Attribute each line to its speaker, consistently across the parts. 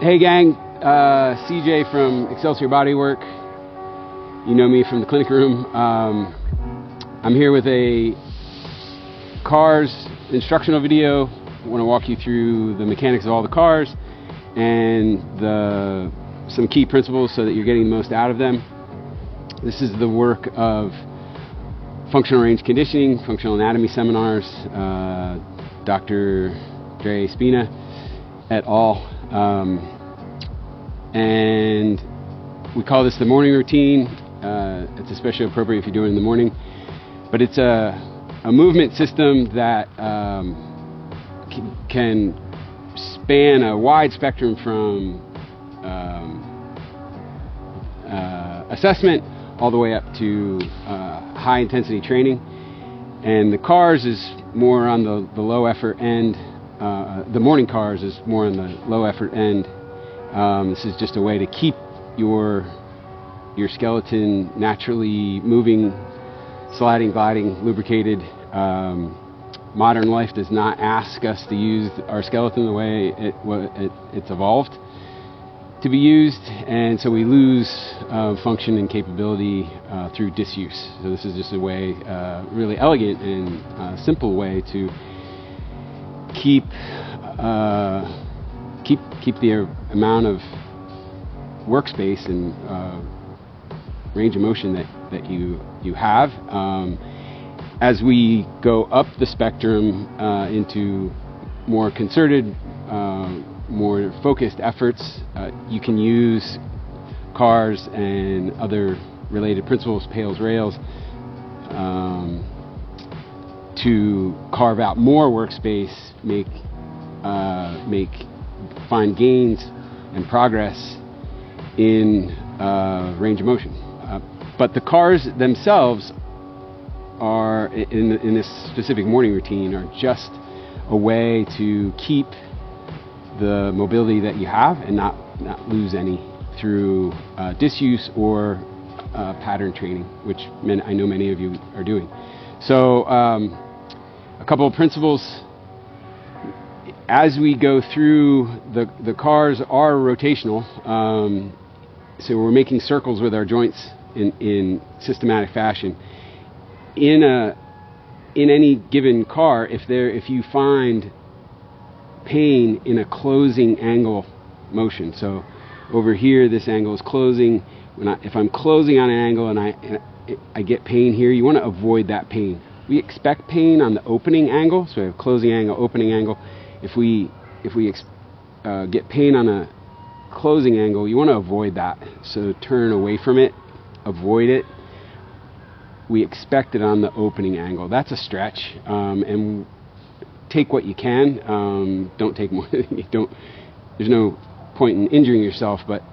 Speaker 1: Hey gang, CJ from Excelsior Bodywork. You know me from the clinic room. I'm here with a cars instructional video. I want to walk you through the mechanics of all the cars and some key principles so that you're getting the most out of them. This is the work of functional range conditioning, functional anatomy seminars, Dr. Dre Spina et al. And we call this the morning routine. It's especially appropriate if you're doing it in the morning, but it's a movement system that can span a wide spectrum from assessment all the way up to high intensity training. And the cars is more on the low effort end. The morning cars is more on the low effort end. This is just a way to keep your skeleton naturally moving, sliding, gliding, lubricated. Modern life does not ask us to use our skeleton the way it's evolved to be used, and so we lose function and capability through disuse. So this is just a way, really elegant and simple way to keep the amount of workspace and range of motion that you have. As we go up the spectrum into more concerted, more focused efforts, you can use cars and other related principles, pails, rails, to carve out more workspace, find gains and progress in range of motion. But the cars themselves are, in this specific morning routine, are just a way to keep the mobility that you have and not lose any through disuse or pattern training, which I know many of you are doing. So a couple of principles. As we go through, the cars are rotational, so we're making circles with our joints in systematic fashion. In any given car, if you find pain in a closing angle motion, so over here this angle is closing. If I'm closing on an angle and I get pain here, you want to avoid that pain. We expect pain on the opening angle, so we have closing angle, opening angle. If we get pain on a closing angle, you want to avoid that. So turn away from it, avoid it. We expect it on the opening angle. That's a stretch, and take what you can. Don't take more than you don't. There's no point in injuring yourself, but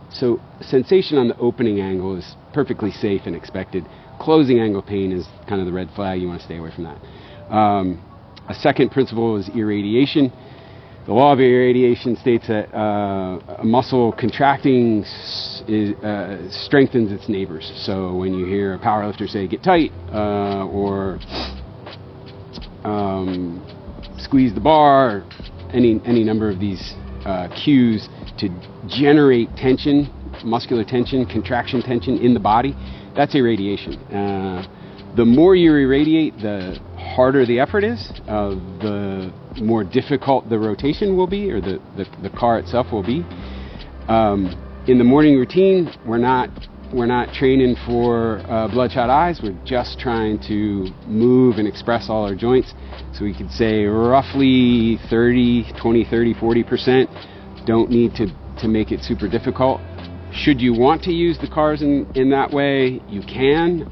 Speaker 1: so sensation on the opening angle is perfectly safe and expected. Closing angle pain is kind of the red flag. You want to stay away from that. A second principle is irradiation. The law of irradiation states that a muscle contracting strengthens its neighbors. So when you hear a powerlifter say "get tight" or squeeze the bar, or any number of these cues to generate tension, muscular tension, contraction tension in the body, that's irradiation. The more you irradiate, the harder the effort is, the more difficult the rotation will be, or the car itself will be. In the morning routine, we're not training for bloodshot eyes. We're just trying to move and express all our joints. So we could say roughly 20, 30, 40%. Don't need to make it super difficult. Should you want to use the cars in that way, you can.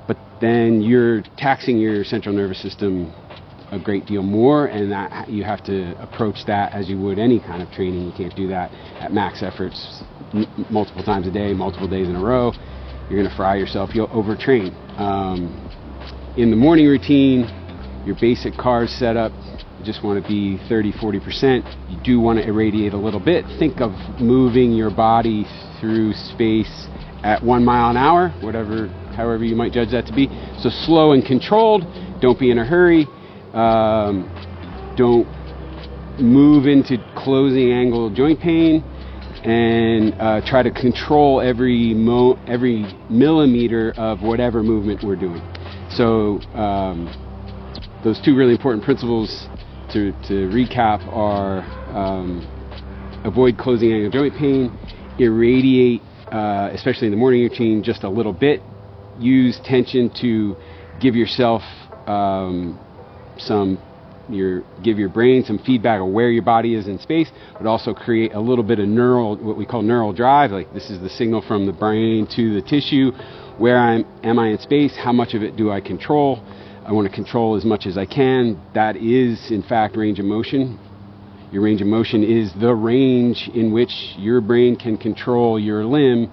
Speaker 1: But then you're taxing your central nervous system a great deal more, and that you have to approach that as you would any kind of training. You can't do that at max efforts multiple times a day, multiple days in a row. You're going to fry yourself. You'll overtrain. In the morning routine, your basic cars setup, you just want to be 30-40%. You do want to irradiate a little bit. Think of moving your body through space at 1 mile an hour, however you might judge that to be. So slow and controlled. Don't be in a hurry. Don't move into closing angle joint pain, and try to control every millimeter of whatever movement we're doing. So those two really important principles to recap are avoid closing angle joint pain, irradiate, especially in the morning routine, just a little bit. Use tension to give yourself give your brain some feedback of where your body is in space, but also create a little bit of what we call neural drive. Like, this is the signal from the brain to the tissue. Where am I in space? How much of it do I control? I want to control as much as I can. That is, in fact, range of motion. Your range of motion is the range in which your brain can control your limb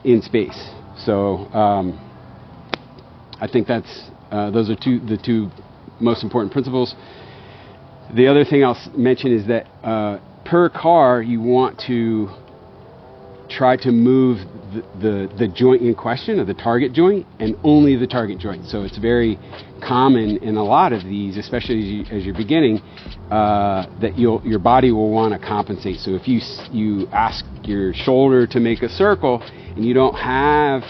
Speaker 1: in space. So I think those are the two most important principles. The other thing I'll mention is that per car, you want to try to move the joint in question, or the target joint, and only the target joint. So it's very common in a lot of these, especially as you're beginning, that your body will want to compensate. So if you ask your shoulder to make a circle and you don't have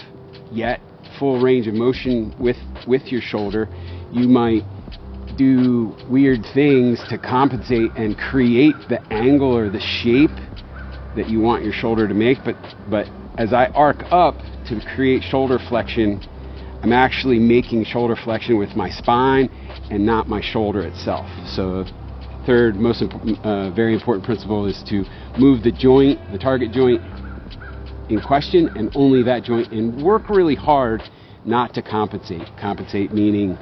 Speaker 1: yet full range of motion with your shoulder, you might do weird things to compensate and create the angle or the shape that you want your shoulder to make. But as I arc up to create shoulder flexion, I'm actually making shoulder flexion with my spine and not my shoulder itself. So third most very important principle is to move the joint, the target joint in question, and only that joint, and work really hard not to compensate. Compensate meaning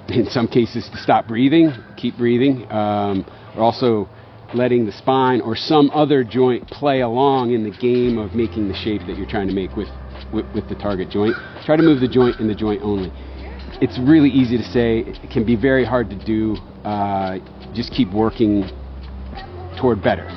Speaker 1: in some cases to stop breathing, keep breathing, or also letting the spine or some other joint play along in the game of making the shape that you're trying to make with the target joint. Try to move the joint and the joint only. It's really easy to say. It can be very hard to do. Just keep working toward better.